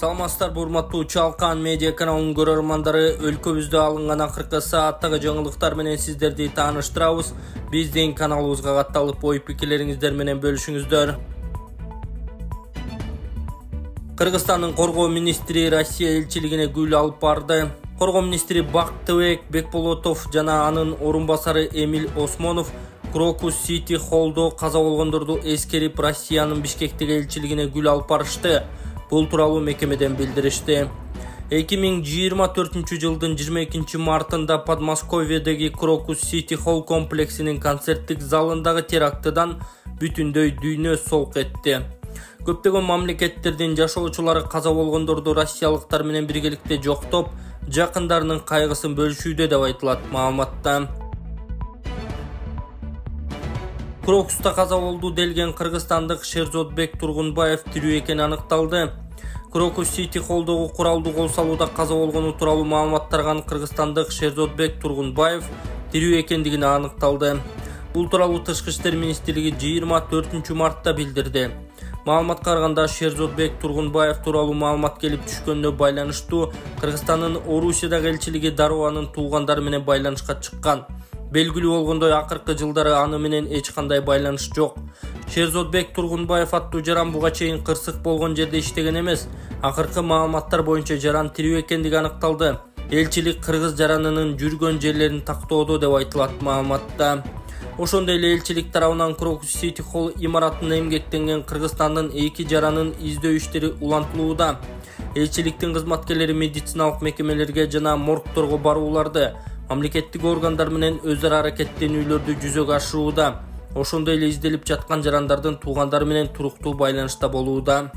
Саламатсыздарбы, урматтуу Чалкан медиа каналынын көрөрмандары, өлкөбүздө алынган акыркы сааттагы жаңылыктар менен сиздерди тааныштырабыз. Биздин каналыбызга катталып, ой пикирлериңиздер менен бөлүшүңүздөр. Кыргызстандын коргоо министри Россия элчилигине гүл алып барды. Коргоо министри Бактыбек Бекболотов жана анын орун басары Эмиль Осмонов Крокус Сити Холлдо каза болгондорду эскерип, Россиянын Бишкектеги элчилигине гүл алып барышты. Бул тууралуу мекемеден билдиришти. 2024 жылдын 22 мартында Подмосковьедеги Крокус Сити Холл комплексинин концерттик залындагы терактыдан бүтүндөй дүйнө солк этти. Көптөгөн мамлекеттердин жашоочулары каза болгондорду россиялыктар менен биргеликте жоктоп, жакындарынын кайгысын бөлүшүүдө деп айтылат маалыматта. Крокуста каза болду делген кыргызстандык Шерзодбек Тургунбаев тирүү экени аныкталды. Крокус Сити Холлдогу куралдуу кол салууда каза болгону тууралуу маалымат тараган кыргызстандык Шерзодбек Тургунбаев тирүү экендигине аныкталды. Бул тууралуу Тышкы иштер министрлиги 24 мартта билдирди. Маалыматка караганда Шерзодбек Тургунбаев тууралуу маалымат келип түшкөнүнө байланыштуу Кыргызстандын Орусиядагы элчилиги дароо анын туугандары менен байланышка чыккан. Белгилүү болгондой, акыркы жылдары аны менен эч кандай байланыш жок. Шерзодбек Тургунбаев аттуу жаран буга чейин кырсык болгон жерде иштеген эмес. Акыркы маалыматтар боюнча жаран тирүү экендиги аныкталды. Элчилик кыргыз жаранынын жүргөн жерлерин тактоодо деп айтылат маалыматта. Ошондой эле элчилик тарабынан Крокус Сити Холл имаратында эмгектенген Кыргызстандын 2 жаранын издөө иштери улантылууда. Элчиликтин кызматкерлери медициналык мекемелерге жана моргторго барууларды, мамлекеттик органдар менен өз ара аракеттенүүлөрдү жүзөгө ашырууда. Ошондой эле изделип жаткан жарандардын туугандары менен туруктуу байланышта болууда.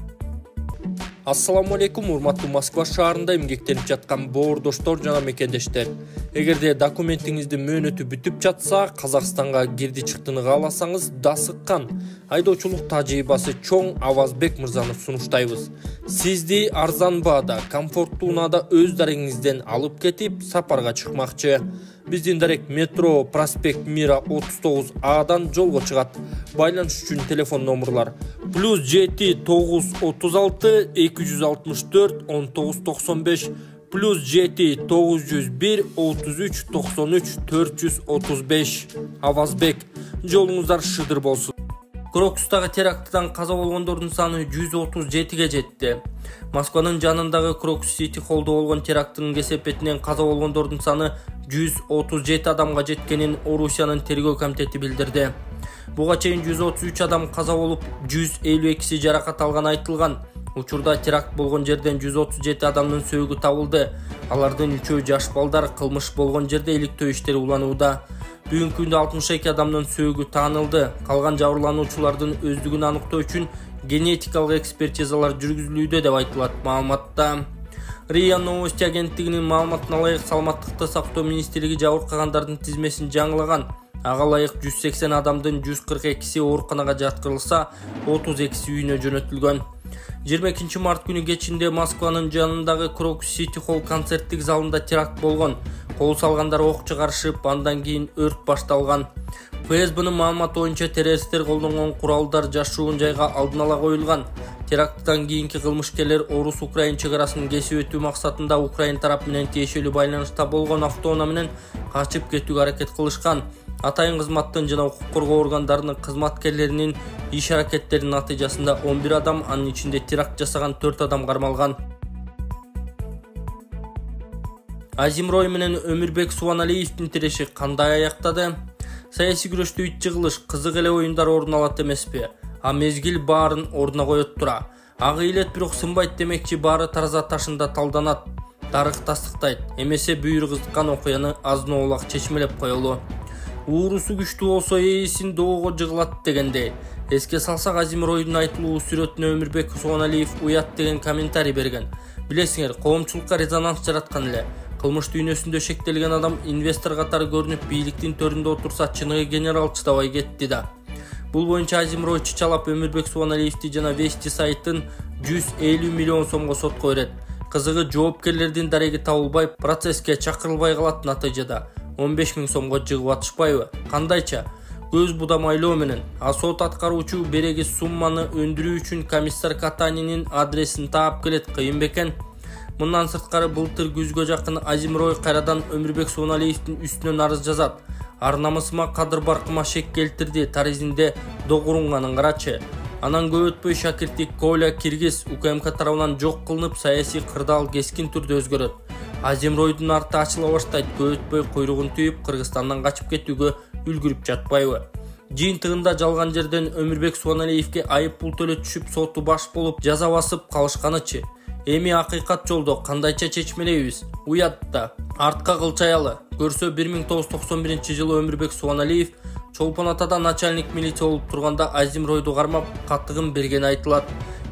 Ассаламу алейкум, урматтуу Москва шаарында эмгектенип жаткан боордоштор жана мекендештер. Эгерде документиңизди мөөнөтү бүтүп жатса, Казакстанга кирди чыктыны кааласаңыз, дасыккан айдоочулук тажрыйбасы чоң Авазбек мырзаны сунуштайбыз. Сизди арзан баада, комфорттуу унаада өз дарегиңизден алып кетип, сапарга чыкмакчы. Биздин дарек метро проспект Мира 39Адан жолго чыгат. Байланыш үчүн телефон номерлар +7 936 264 1995 +7 901 33 93 435. Авазбек, жолуңуздар шыдыр болсун. Крокустагы терактыдан каза болгондордун саны 137ге жетти. Москванын жанындагы Крокус Сити Холлдо болгон терактынын кесепетинен каза болгондордун саны 137 адамга жеткенин Орусиянын тергөө комитети билдирди. Буга чейин 133 адам каза болуп, 152си жаракат алганы айтылган. Учурда теракт болгон жерден 137 адамдын сөөгү табылды. Алардын 3-өө жаш балдар, кылмыш болгон жерде иликтөө иштери уланууда. Бүгүнкү күндө 62 адамдын сөөгү таанылды. Калган жабырлануучулардын өздүгүн аныктоо үчүн генетикалык экспертизалар жүргүзүлүүдө деп айтылат маалыматта. РИА Новости агенттигинин маалыматына ылайык, саламаттыкты сактоо министрлиги жабыркагандардын тизмесин жаңылаган. Ага ылайык 180 адамдын 142си ооруканага жаткырылса, 32си үйүнө жөнөтүлгөн. 22 март күнү кечинде Москванын жанындагы Крокус Сити Холл концерттик залында теракт болгон. Кол салгандар ок чыгарышып, андан кийин өрт башталган. ФСБнын маалыматы боюнча террористтер колдонгон куралдар жашуун жайга алдын ала коюлган. Теракттан кийинки кылмышкерлер Орус-Украин чегарасын кесип өтүү максатында Украин тарап менен тиешелүү байланышта болгон автоунаа менен качып кетүүгө аракет кылышкан. Атайын кызматтын жана укук коргоо органдарынын кызматкерлеринин иш аракеттеринин натыйжасында 11 адам, анын ичинде теракт жасаган 4 адам кармалган. Азимрой менен Өмүрбек Субаналиевдин тиреши кандай аяктады? Саясий күрөштө ит жыгылыш, кызык эле оюндар орун алат эмеспи? А мезгил баарын ордуна коет тура. Ак илет бирок сынбайт демекчи, баары тараза ташында талданат. Тарых тастыктайт. Эмесе бүйүр кызыккан окуяны азын-оолак чечмелеп коелу. Уурусу күчтүү болсо ээсин доого жыгылат дегендей. Эске салсак, Азимройдун айтылуу сүрөтүнө Өмүрбек Субаналиев уят деген комментарий берген. Билесиңер, коомчулукка резонанс жараткан эле. Кылмыш дүйнөсүндө шектелген адам инвестор катары көрүнүп, бийликтин төрүндө отурса, чыныгы генерал чыдабай кетти да. Бул боюнча Азимрой чычалап Өмүрбек Субаналиевди жана Вести сайтын 150 миллион сомго сотко берет. Кызыгы, жоопкерлердин дареги табылбай, процесске чакырылбай калат, натыйжада 15 000 сомго жыгып атышпайбы? Кандайча? көз будамайлоо менен. Сот аткаруучу береги сумманы өндүрүү үчүн комиссар Катанинин адресин таап келет, кыйын бекен. Мындан сырткары былтыр күзгө жакын Азимрой кайрадан Өмүрбек Суаналиевдин үстүнөн арыз жазат. Ар намысыма, кадыр баркыма шек келтирди, таризинде догурунганын карачы. Анан көп өтпөй шакирти Коля Киргиз УКМК тарабынан жок кылынып, саясий кырдаал кескин түрдө өзгөрөт. Азимройдун арты ачыла баштайт, көп өтпөй куйругун түйүп, Кыргызстандан качып кетүүгө үлгүрүп жатпайбы? Жыйынтыгында жалган жерден Өмүрбек Суаналиевге айып пул төлөтүшүп, соту баш болуп, жаза басып калышканычы. Эми акыйкат жолдо кандайча чечмелейбиз? Уят да, артка кылчаялы. Көрсө 1991-жылы Өмүрбек Суаналиев Чолпон Атада начальник милиция болуп турганда Азимройду кармап, каттыгын бергени айтылат.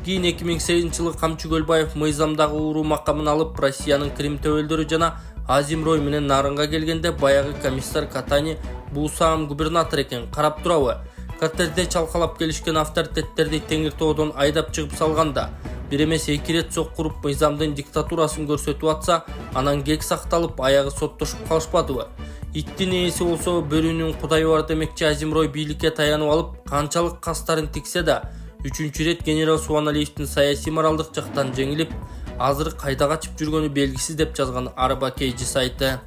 Кийин 2008-жылы Камчы Көлбаев мыйзамдагы уруу макамын алып, Россиянын Крим төбөлдөрү жана Азимрой менен Нарынга келгенде баягы комиссар Катани бул саам губернатор экен, карап турабы? Кортежде чалкалап келишкен авторитеттерди Теңиртоодон айдап чыгып салганда, бир эмес 2 рет соккуруп мыйзамдын диктатурасын көрсөтүп атса, анан кек сакталып, аягы соттошуп калышпадыбы? Иттин ээси болсо бөрүнүн кудайы бар демекчи. Азимрой бийликке таянып алып, канчалык кастарын тиксе да, 3-чү рет генерал Суаналиевдин саясий моралдык жактан жеңилип, азыр кайда качып жүргөнү белгисиз деп жазган Арбакейжи сайты.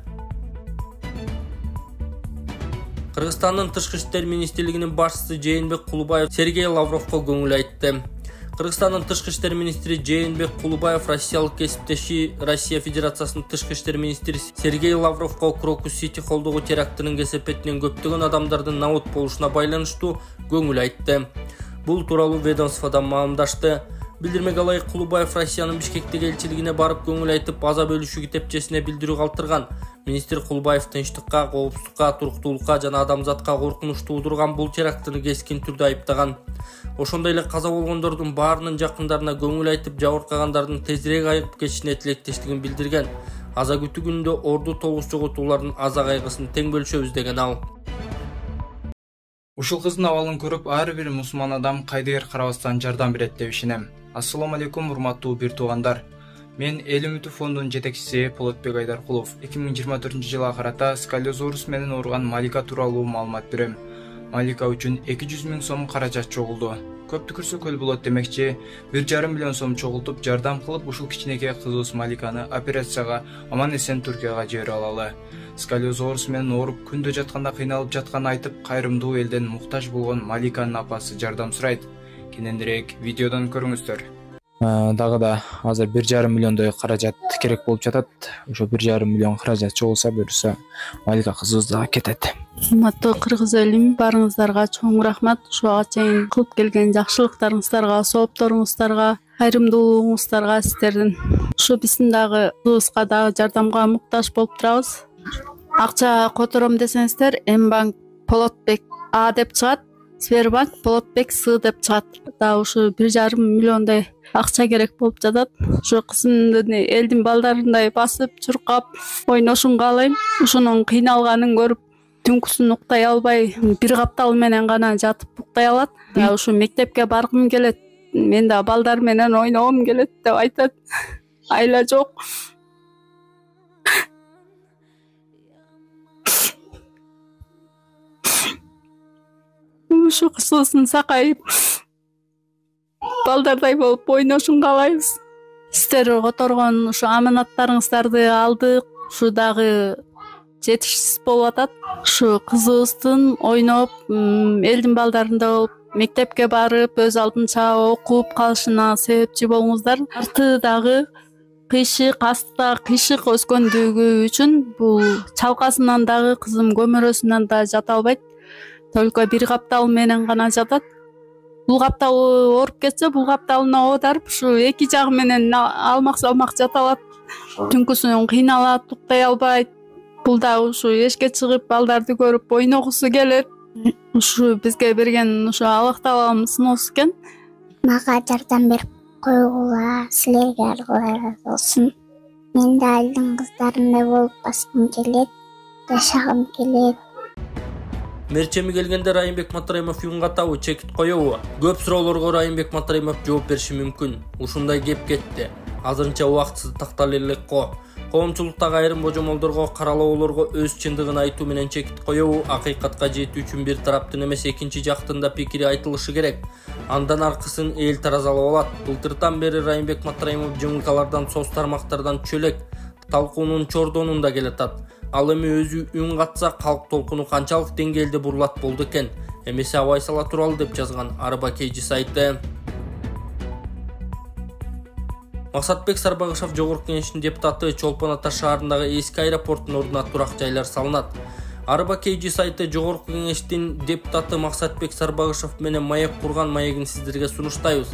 Кыргызстандын Тышкы иштер министрлигинин башчысы Жээнбек Кулубаев Сергей Лавровго көңүл айтты. Кыргызстандын Тышкы иштер министри Жээнбек Кулубаев россиялык кесиптеши Россия Федерациясынын Тышкы иштер министри Сергей Лавровго Крокус Сити холдогу терактынын кесепетинен көптөгөн адамдардын набут болушуна байланыштуу көңүл айтты. Бул тууралуу ведомстводон маалымдашты. Билдирмеге ылайык, Кулубаев Россиянын Бишкектеги элчилигине барып көңүл айтып, аза бөлүшүү китепчесине билдирүү калтырган. Министр Кулубаев тынчтыкка, коопсуздукка, туруктуулукка жана адамзатка коркунуч туудурган бул терактыны кескин түрдө айыптаган. Ошондой эле каза болгондордун баарынын жакындарына көңүл айтып, жабыркагандардын тезирээк айыгып кетишине тилектештигин билдирген. Аза күтүү күнүндө орду тогуз жоготуулардын аза кайгысын тең бөлүшөбүз деген ал. Ушул кыздын абалын көрүп, ар бир мусулман адам кайдыгер карабастан жардам берет деп ишенем. Ассаламу алейкум, урматтуу бир туугандар. Мен Эл үмүтү фондунун жетекчиси Полотбек Айдаркулов 2024-жылга карата сколиозорус менен ооруган Малика тууралуу маалымат берем. Малика үчүн 200 000 сом каражат чогулду. Көп түкүрсө көл болот демекчи, 1,5 миллион сом чогултуп жардам кылып, ушул кичинекей кызыбыз Маликаны операцияга аман эсен Түркияга жибере алалы. Сколиозорус менен ооруп күндө жатканда кыйналып жатканын айтып, кайрымдуу элден муктаж болгон Маликанын апасы жардам сурайт. Кенендирээк видеодон көрүңүздөр. Дагы да азыр 1,5 миллиондой каражат керек болуп жатат. Ошо 1,5 миллион каражат чогулса, буюрса Малика кызыбыз дагы кетет. Урматтуу кыргыз элим, барыңыздарга чоң рахмат. Ушуга чейин кылып келген жакшылыктарыңыздарга, соопторуңуздарга, кайрымдуулугуңуздарга сиздердин. Ушу биздин дагы кызыбызга дагы жардамга муктаж болуп турабыз. Акча котором десеңиздер, Мбанк Полотбек А деп чыгат, Сбербанк Полотбек С деп чыгат. Да ушу 1,5 миллиондой акча керек болуп жатат. Ушу кызымдын элдин балдарындай басып, чуркап ойношун каалайм. Ушунун кыйналганын көрүп, түнкүсүн уктай албай, бир каптал менен гана жатып уктай алат. Ушу мектепке баргым келет, мен да балдар менен ойногум келет деп айтат. Айла жок. Ушу кызыбыздын сакайып, балдардай болуп ойношун каалайбыз. Сиздер которгон ушу аманаттарыңыздарды алдык. Ушу дагы жетишсиз болуп атат. Ушу кызыбыздын ойноп, элдин балдарында болуп, мектепке барып, өз алдынча окуп калышына себепчи болуңуздар. Арты дагы кыйшык, астта кыйшык өскөндүгү үчүн бул чалкасынан дагы кызым көмөрөсүнөн да жата албайт. Только бир каптал менен гана жатат. Бул каптал ооруп кетсе, бул капталына оодарып, ушу эки жагы менен алмак-салмак жата алат. Түнкүсүн кыйналат, уктай албайт. Бул да ушу эшикке чыгып, балдарды көрүп ойногусу келет. Ушу бизге берген ушу Аллах Тааланын сыноосу экен. Мага жардам берип койгула, силерге аркылуу болсун. Мен да элдин кыздарындай болуп баскым келет, жашагым келет. Мерчеми келгенде Райымбек Матраимов юнгатабы, чекит коёбу? Көп суроолорго Райымбек Матраимов жооп бериши мүмкүн. Ушундай кеп кетти. Азырынча убактысыз такталып элек го. Коомчулуктагы айрым божомолдорго, каралоолорго өз чындыгын айтуу менен чекит коюу, акыйкатка жетүү үчүн бир тараптын эмес экинчи жактын да пикири айтылышы керек. Андан аркысын эл таразалап алат. Былтыртан бери Райымбек Матраимов жымылкалардан, соц тармактардан чөлөк талкуунун чордонунда келатат. Ал эми өзү үн катса, калк толкуну канчалык деңгээлде бурулат болду экен? Эмесе абай сала туралы деп жазган Арба KG сайты. Максатбек Сарбагышев Жогорку Кеңештин депутаты Чолпон Ата шаарындагы эски аэропорттун ордуна турак жайлар салынат. Арба KG сайты Жогорку Кеңештин депутаты Максатбек Сарбагышев менен маек курган маегин сиздерге сунуштайбыз.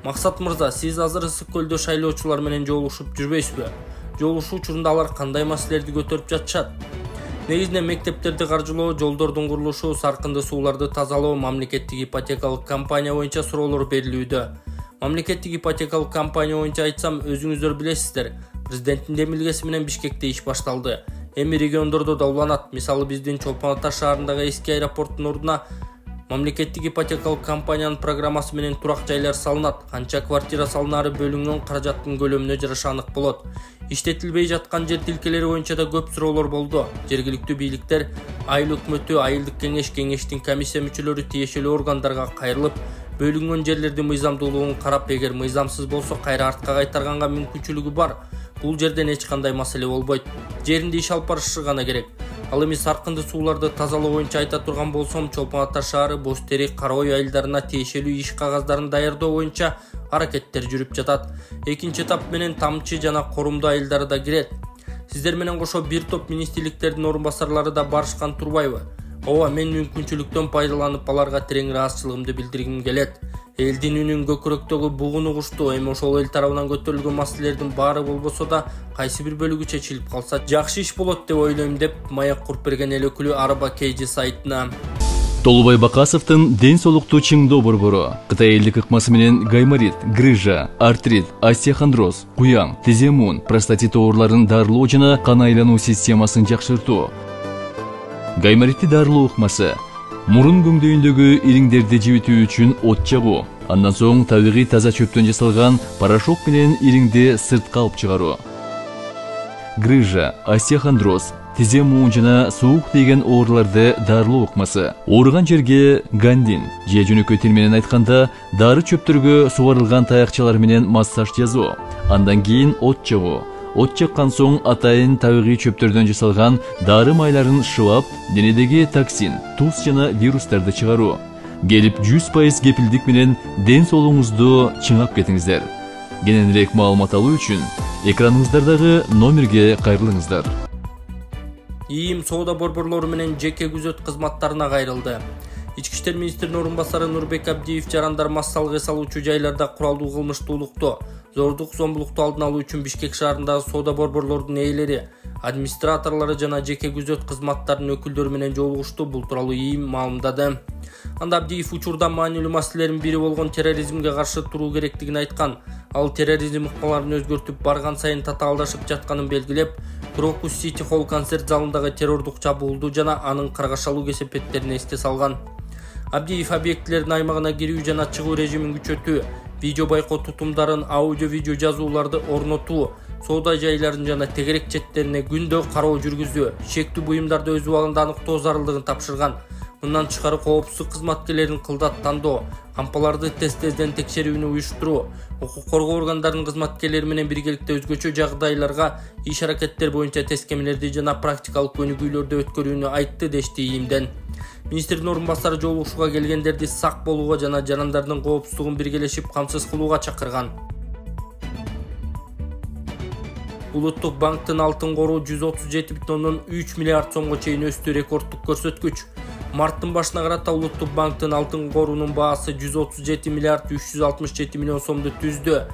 Максат мырза, сиз азыр Ысык көлдө шайлоочулар менен жолугушуп жүрбөйсүзбү? Жолугушуу учурунда алар кандай маселелерди көтөрүп жатышат? Негизинен мектептерди каржылоо, жолдордун курулушу, саркынды сууларды тазалоо, мамлекеттик ипотекалык компания боюнча суроолор берилүүдө. Мамлекеттик ипотекалык компания боюнча айтсам, өзүңүздөр билесиздер, президенттин демилгеси менен Бишкекте иш башталды. Эми региондордо да уланат. Мисалы биздин Чолпон Ата шаарындагы эски аэропорттун ордуна мамлекеттик ипотекалык компаниянын программасы менен турак жайлар салынат. Канча квартира салынары бөлүнгөн каражаттын көлөмүнө жараша анык болот. Иштетилбей жаткан жер тилкелери боюнча да көп суроолор болду. Жергиликтүү бийликтер, айыл өкмөтү, айылдык кеңеш, кеңештин комиссия мүчөлөрү тиешелүү органдарга кайрылып, бөлүнгөн жерлердин мыйзамдуулугун карап, эгер мыйзамсыз болсо кайра артка кайтарганга мүмкүнчүлүгү бар. Бул жерден эч кандай маселе болбойт. Жеринде иш алып барышы гана керек. Ал эми саркынды сууларды тазалоо боюнча айта турган болсом, Чолпон Ата шаары Боз Терек, Кара Ой айылдарына тиешелүү иш кагаздарын даярдоо боюнча аракеттер жүрүп жатат. Экинчи этап менен Тамчы жана Корумду айылдары да кирет. Сиздер менен кошо бир топ министрликтердин орун басарлары да барышкан турбайбы? Ооба, мен мүмкүнчүлүктөн пайдаланып аларга терең ыраазычылыгымды билдиргим келет. Элдин үнүн көкүрөктөгү бугун угушту. Эми ошол эл тарабынан көтөрүлгөн маселелердин баары болбосо да кайсы бир бөлүгү чечилип калса жакшы иш болот деп ойлойм, деп маек куруп берген эл өкүлү Арба KG сайтына. Толубай Бакасовдун ден соолукту чыңдоо борбору Кытай элдик ыкмасы менен гайморит, грыжа, артрит, остеохондроз, куяң, тиземун, простатит ооруларын дарылоо жана кан айлануу системасын жакшыртуу. Гайморитти дарылоо ыкмасы мурун көңдөйүндөгү ириңдерди жибитүү үчүн от жагуу, андан соң табигый таза чөптөн жасалган порошок менен ириңди сыртка алып чыгаруу. Грыжа, остеохондроз, тизе муун жана суук тийген ооруларды дарылоо ыкмасы. Ооруган жерге гандин же жөнөкөй тил менен айтканда дары чөптөргө сугарылган таякчалар менен массаж жасоо, андан кийин от жагуу. От жаккан соң атайын табигый чөптөрдөн жасалган дары майларын шылап, денедеги токсин, туз жана вирустарды чыгаруу. Келип 100% кепилдик менен ден соолугуңузду чыңап кетиңиздер. Кененирээк маалымат алуу үчүн экраныңыздардагы номерге кайрылыңыздар. ИИМ соода борборлору менен жеке күзөт кызматтарына кайрылды. Ички иштер министринин орун басары Нурбек Абдиев жарандар массалык эс алуучу жайларда куралдуу кылмыштуулукту, зордук зомбулукту алдын алуу үчүн Бишкек шаарындагы соода борборлордун ээлери, администраторлору жана жеке күзөт кызматтарынын өкүлдөрү менен жолугушту. Бул тууралуу ИИМ маалымдады. Анда Абдиев учурда маанилүү маселелердин бири болгон терроризмге каршы туруу керектигин айткан. Ал терроризм ыкмаларын өзгөртүп барган сайын татаалдашып жатканын белгилеп, Крокус Сити Холл концерт залындагы террордук чабуулду жана анын каргашалуу кесепеттерин эске салган. Абдиев объектилердин аймагына кирүү жана чыгуу режимин күчөтүү, видео байкоо тутумдарын, аудио-видео жазууларды орнотуу, соода жайларын жана тегерек четтерине күндө кароо жүргүзүү, шектүү буюмдарды өз убагында аныктоо зарылдыгын тапшырган. Мындан тышкары коопсуздук кызматкерлерин кылдат тандоо, кампаларды тез-тезден текшерүүнү уюштуруу, укук коргоо органдарынын кызматкерлери менен биргеликте өзгөчө жагдайларга иш аракеттер боюнча тескемелерди жана практикалык көнүгүүлөрдү өткөрүүнү айтты, дешти ИИМден. Министрдин орун басары жолугушууга келгендерди сак болууга жана жарандардын коопсуздугун биргелешип камсыз кылууга чакырган. Улуттук банктын алтын кору 137,3 миллиард сомго чейин өстү, рекорддук көрсөткүч. Марттын башына карата Улуттук банктын алтын корунун баасы 137 миллиард 367 миллион сомду түздү.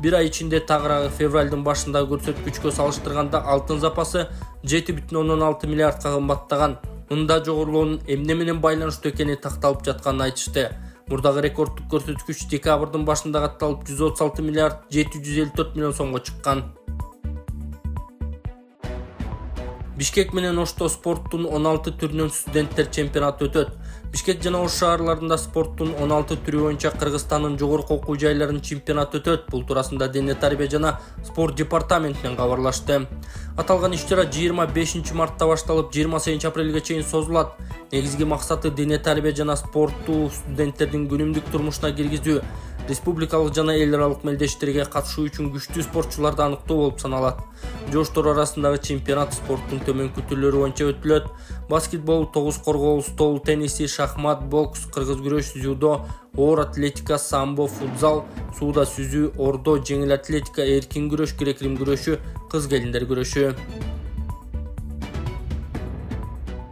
Bir ай ичинде тагыраагы февралдын башындагы көрсөткүчкө салыштырганда алтын запасы 7,6 миллиардка кымбаттаган. Мында жогорулуунун эмне менен байланыштуу экени такталып жатканын айтышты. Мурдагы рекорддук көрсөткүч декабрдын башында катталып 136 миллиард 754 миллион сомго чыккан. Бишкек менен Ошто спорттун 16 түрүнөн студенттер чемпионаты өтөт. Бишкек жана Ош шаарларында спорттун 16 түрү боюнча Кыргызстандын жогорку окуу жайларынын чемпионаты өтөт. Бул туурасында Дене тарбия жана спорт департаментинен кабарлашты. Аталган иш-чара 25 мартта башталып 28 апрелге чейин созулат. Негизги максаты дене тарбия жана спортту студенттердин күнүмдүк турмушуна киргизүү, республикалык жана эл аралык мелдештерге катышуу үчүн күчтүү спортчуларды аныктоо болуп саналат. Жоштор арасындагы чемпионат спорттун төмөнкү түрлөрү боюнча өтүлөт. Баскетбол, тогуз коргоо, стол тенниси, шахмат, бокс, кыргыз күрөш, дзюдо, оор атлетика, самбо, футзал, сууда сүзүү, ордо, жеңил атлетика, эркин күрөш, грек-рим күрөшү, кыз келиндер күрөшү.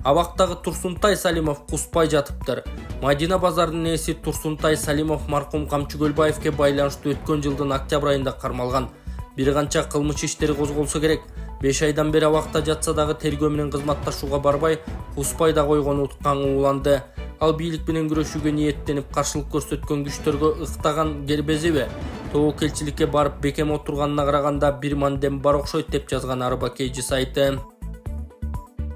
Абактагы Турсунтай Салимов куспай жатыптыр. Мадина базарынын ээси Турсунтай Салимов маркум Камчы Көлбаевке байланыштуу өткөн жылдын октябрь айында кармалган. Бир канча кылмыш иштери козголсо керек. 5 айдан бери абакта жатса дагы тергөө менен кызматташууга барбай, куспайда койгону уткан уланды. Ал бийлик менен күрөшүүгө ниеттенип каршылык көрсөткөн күчтөргө ыктаган кербезиби? Тобокелчиликке барып бекем отурганына караганда бир мандем бар окшойт деп жазган Арба Кейжи сайты.